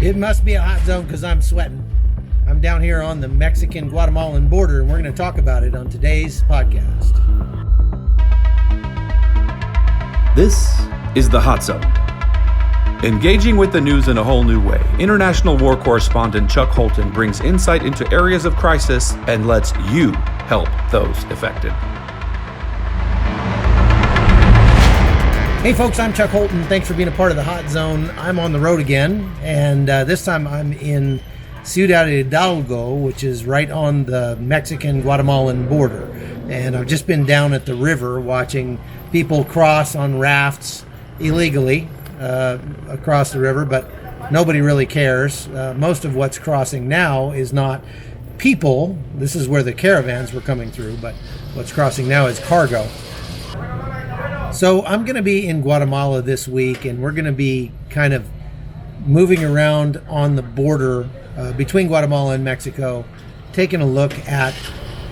It must be a hot zone because I'm sweating. I'm down here on the Mexican-Guatemalan border, and we're going to talk about it on today's podcast. This is the Hot Zone. Engaging with the news in a whole new way, international war correspondent Chuck Holton brings insight into areas of crisis and lets you help those affected. Hey folks, I'm Chuck Holton. Thanks for being a part of the Hot Zone. I'm on the road again, and this time I'm in Ciudad Hidalgo, which is right on the Mexican-Guatemalan border. And I've just been down at the river watching people cross on rafts illegally across the river, but nobody really cares. Most of what's crossing now is not people. This is where the caravans were coming through, but what's crossing now is cargo. So I'm going to be in Guatemala this week, and we're going to be kind of moving around on the border between Guatemala and Mexico, taking a look at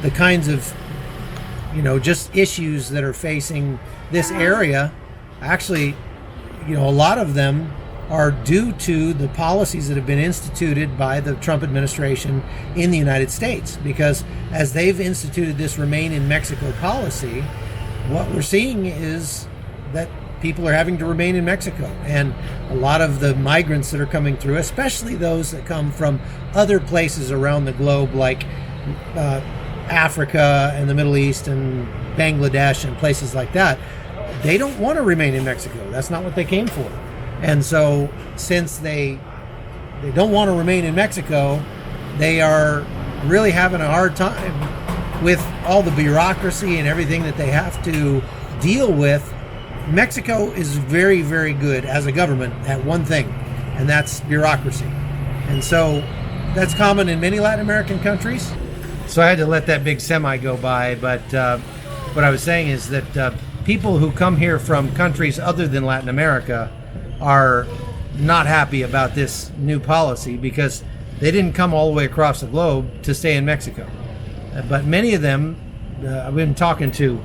the kinds of, just issues that are facing this area. Actually, a lot of them are due to the policies that have been instituted by the Trump administration in the United States, because as they've instituted this Remain in Mexico policy, what we're seeing is that people are having to remain in Mexico. And a lot of the migrants that are coming through, especially those that come from other places around the globe, like Africa and the Middle East and Bangladesh and places like that, they don't want to remain in Mexico. That's not what they came for. And so since they don't want to remain in Mexico, they are really having a hard time with all the bureaucracy and everything that they have to deal with. Mexico is very, very good as a government at one thing, and that's bureaucracy. And so that's common in many Latin American countries. So I had to let that big semi go by, but what I was saying is that people who come here from countries other than Latin America are not happy about this new policy because they didn't come all the way across the globe to stay in Mexico. But many of them, I've been talking to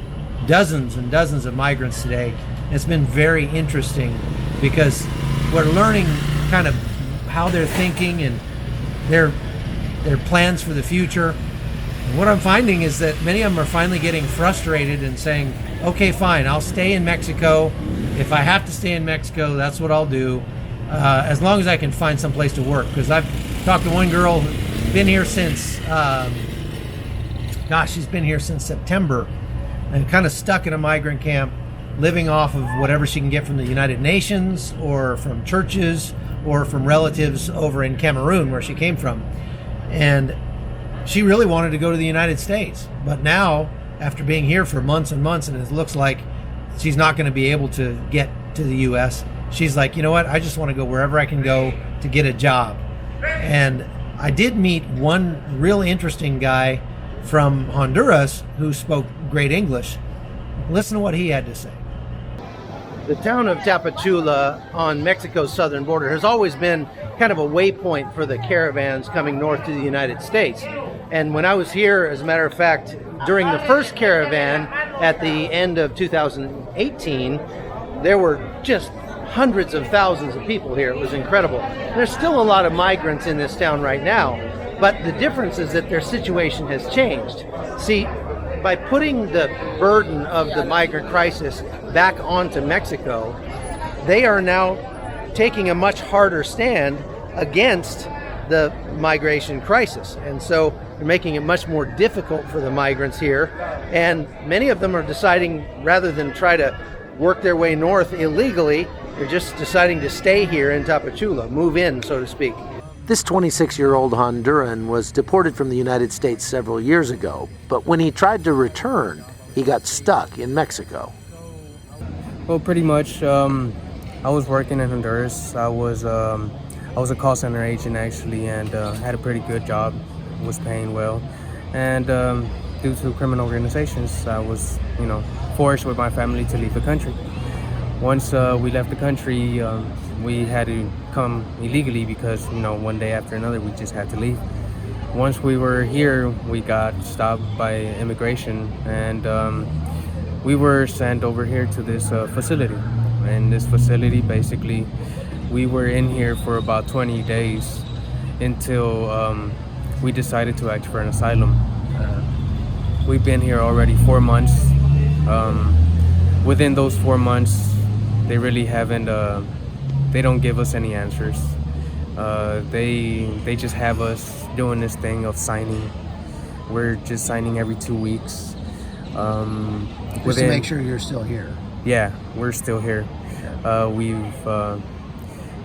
dozens and dozens of migrants today. It's been very interesting because we're learning kind of how they're thinking and their plans for the future. And what I'm finding is that many of them are finally getting frustrated and saying, okay, fine, I'll stay in Mexico. If I have to stay in Mexico, that's what I'll do, as long as I can find some place to work. Because I've talked to one girl who's been here since she's been here since September and kind of stuck in a migrant camp, living off of whatever she can get from the United Nations or from churches or from relatives over in Cameroon, where she came from. And she really wanted to go to the United States. But now, after being here for months and months, and it looks like she's not going to be able to get to the U.S., she's like, you know what, I just want to go wherever I can go to get a job. And I did meet one real interesting guy from Honduras who spoke great English. Listen to what he had to say. The town of Tapachula on Mexico's southern border has always been kind of a waypoint for the caravans coming north to the United States. And when I was here, as a matter of fact, during the first caravan at the end of 2018, there were just hundreds of thousands of people here. It was incredible. There's still a lot of migrants in this town right now. But the difference is that their situation has changed. See, by putting the burden of the migrant crisis back onto Mexico, they are now taking a much harder stand against the migration crisis. And so they're making it much more difficult for the migrants here. And many of them are deciding, rather than try to work their way north illegally, they're just deciding to stay here in Tapachula, move in, so to speak. This 26-year-old Honduran was deported from the United States several years ago, but when he tried to return, he got stuck in Mexico. Well, pretty much, I was working in Honduras. I was a call center agent actually, and had a pretty good job, was paying well. And due to criminal organizations, I was, forced with my family to leave the country. Once we left the country, we had to come illegally because, one day after another, we just had to leave. Once we were here, we got stopped by immigration, and we were sent over here to this facility. And this facility basically We were in here for about 20 days until we decided to ask for an asylum. We've been here already 4 months. Within those 4 months, they really haven't, they don't give us any answers. They just have us doing this thing of signing. We're just signing every 2 weeks. Just to make sure you're still here. Yeah, we're still here.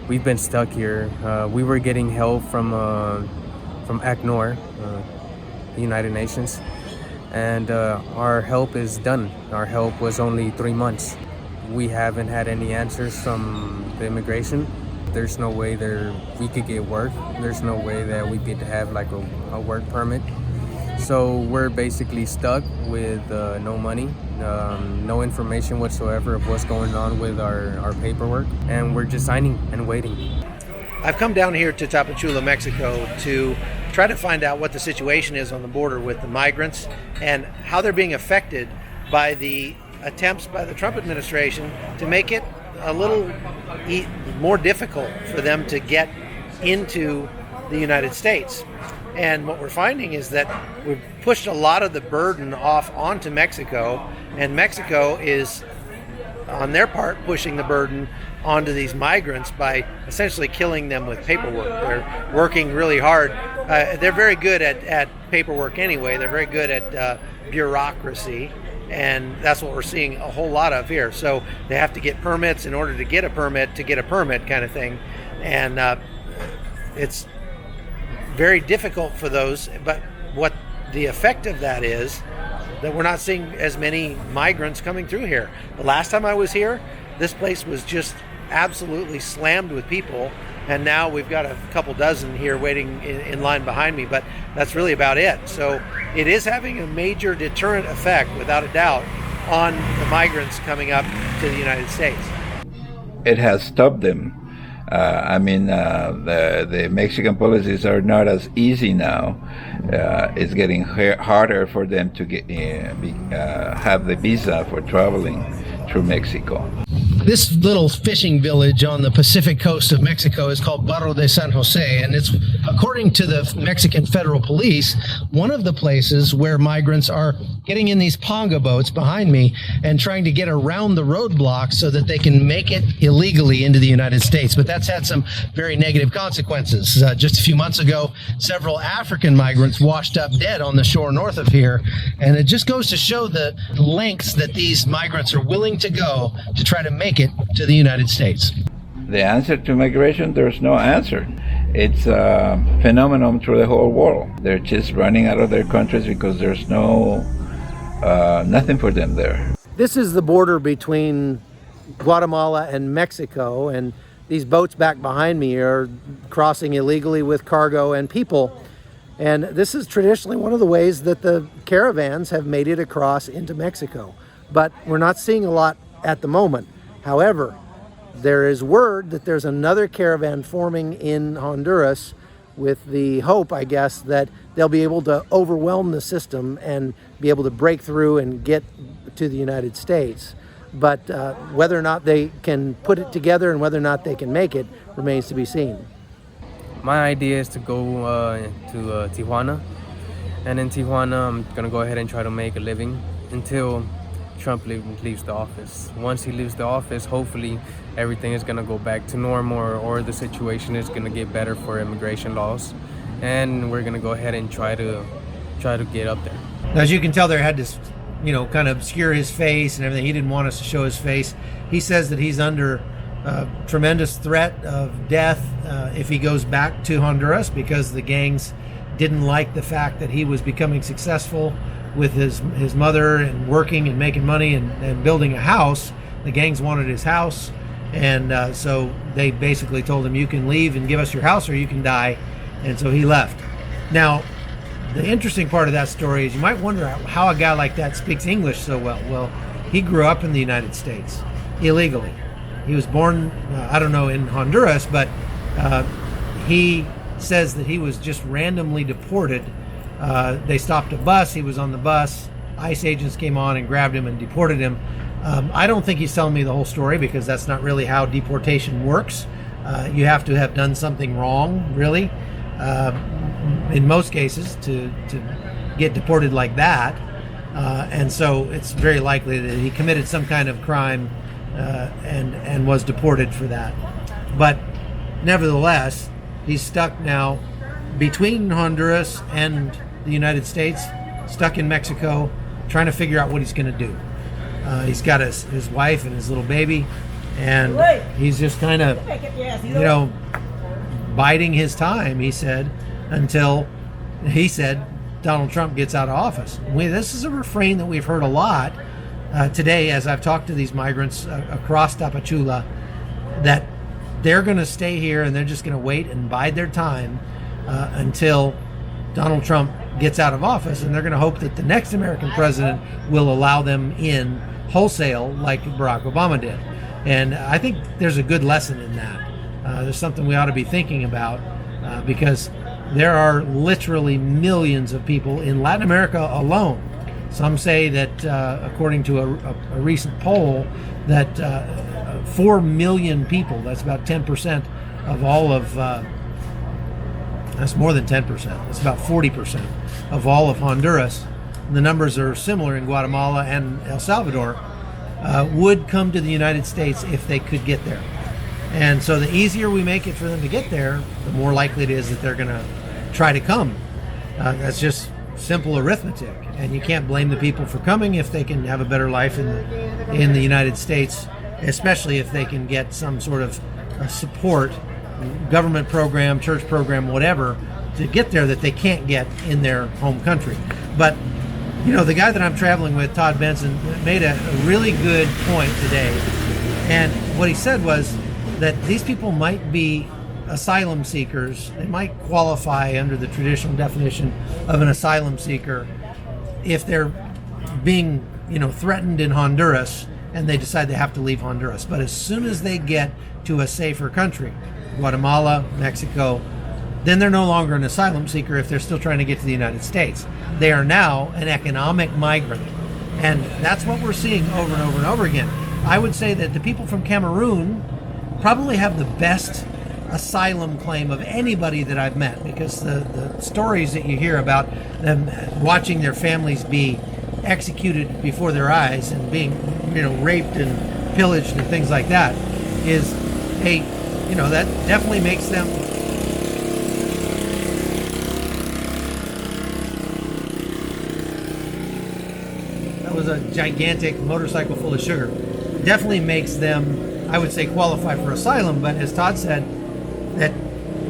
We've been stuck here. We were getting help from ACNUR, the United Nations, and our help is done. Our help was only 3 months. We haven't had any answers from the immigration. There's no way we could get work. There's no way that we could have like a work permit. So we're basically stuck with no money, no information whatsoever of what's going on with our paperwork, and we're just signing and waiting. I've come down here to Tapachula, Mexico to try to find out what the situation is on the border with the migrants and how they're being affected by the attempts by the Trump administration to make it a little more difficult for them to get into the United States. And what we're finding is that we've pushed a lot of the burden off onto Mexico, and Mexico is, on their part, pushing the burden onto these migrants by essentially killing them with paperwork. They're working really hard. They're very good at paperwork anyway. They're very good at bureaucracy, and that's what we're seeing a whole lot of here. So they have to get permits in order to get a permit kind of thing. And it's very difficult for those, but what the effect of that is that we're not seeing as many migrants coming through here. The last time I was here, this place was just absolutely slammed with people, and now we've got a couple dozen here waiting in line behind me, but that's really about it. So it is having a major deterrent effect, without a doubt, on the migrants coming up to the United States. It has stopped them. The Mexican policies are not as easy now. It's getting harder for them to have the visa for traveling through Mexico. This little fishing village on the Pacific coast of Mexico is called Barrio de San Jose, and it's, according to the Mexican Federal Police, one of the places where migrants are getting in these ponga boats behind me and trying to get around the roadblocks so that they can make it illegally into the United States. But that's had some very negative consequences. Just a few months ago, several African migrants washed up dead on the shore north of here, and it just goes to show the lengths that these migrants are willing to go to try to make it to the United States. The answer to migration, there's no answer. It's a phenomenon through the whole world. They're just running out of their countries because there's nothing for them there. This is the border between Guatemala and Mexico, and these boats back behind me are crossing illegally with cargo and people. And this is traditionally one of the ways that the caravans have made it across into Mexico. But we're not seeing a lot at the moment. However, there is word that there's another caravan forming in Honduras with the hope, I guess, that they'll be able to overwhelm the system and be able to break through and get to the United States. But whether or not they can put it together and whether or not they can make it remains to be seen. My idea is to go to Tijuana, and in Tijuana I'm gonna go ahead and try to make a living until Trump leaves the office. Once he leaves the office, hopefully everything is gonna go back to normal, or the situation is gonna get better for immigration laws, and we're gonna go ahead and try to get up there. As you can tell, they had to, kind of obscure his face and everything. He didn't want us to show his face. He says that he's under tremendous threat of death if he goes back to Honduras, because the gangs didn't like the fact that he was becoming successful with his mother and working and making money and building a house. The gangs wanted his house, and so they basically told him, you can leave and give us your house or you can die. And so he left. Now, the interesting part of that story is you might wonder how a guy like that speaks English so well. Well, he grew up in the United States illegally. He was born, I don't know, in Honduras, but he says that he was just randomly deported. They stopped a bus. He was on the bus. ICE agents came on and grabbed him and deported him. I don't think he's telling me the whole story, because that's not really how deportation works. You have to have done something wrong, really, in most cases, to get deported like that. And so it's very likely that he committed some kind of crime and was deported for that. But nevertheless, he's stuck now between Honduras and the United States, stuck in Mexico, trying to figure out what he's going to do. He's got his wife and his little baby, and he's just kind of, biding his time, he said, until he said Donald Trump gets out of office. This is a refrain that we've heard a lot today as I've talked to these migrants across Tapachula, that they're going to stay here and they're just going to wait and bide their time until Donald Trump gets out of office, and they're going to hope that the next American president will allow them in wholesale like Barack Obama did. And I think there's a good lesson in that. There's something we ought to be thinking about because there are literally millions of people in Latin America alone. Some say that, according to a recent poll, that 4 million people, that's about 10% of all of, that's more than 10%, it's about 40% of all of Honduras, the numbers are similar in Guatemala and El Salvador, would come to the United States if they could get there. And so the easier we make it for them to get there, the more likely it is that they're going to try to come. That's just simple arithmetic, and you can't blame the people for coming if they can have a better life in the United States, especially if they can get some sort of support, government program, church program, whatever, to get there that they can't get in their home country. But the guy that I'm traveling with, Todd Benson, made a really good point today, and what he said was that these people might be asylum seekers. They might qualify under the traditional definition of an asylum seeker if they're being, threatened in Honduras and they decide they have to leave Honduras. But as soon as they get to a safer country, Guatemala, Mexico, then they're no longer an asylum seeker if they're still trying to get to the United States. They are now an economic migrant. And that's what we're seeing over and over and over again. I would say that the people from Cameroon probably have the best asylum claim of anybody that I've met, because the stories that you hear about them watching their families be executed before their eyes and being, raped and pillaged and things like that is that definitely makes them that was a gigantic motorcycle full of sugar. Definitely makes them, I would say, qualify for asylum. But as Todd said, that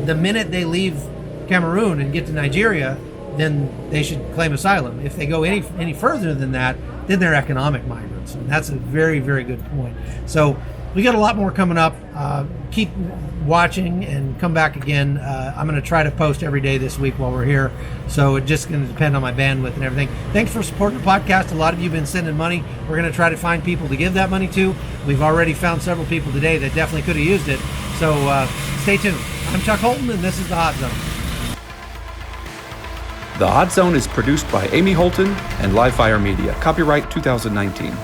the minute they leave Cameroon and get to Nigeria, then they should claim asylum. If they go any further than that, then they're economic migrants. And that's a very, very good point. So we got a lot more coming up. Keep watching and come back again. I'm going to try to post every day this week while we're here. So it's just going to depend on my bandwidth and everything. Thanks for supporting the podcast. A lot of you have been sending money. We're going to try to find people to give that money to. We've already found several people today that definitely could have used it. So stay tuned. I'm Chuck Holton, and this is The Hot Zone. The Hot Zone is produced by Amy Holton and Livefire Media. Copyright 2019.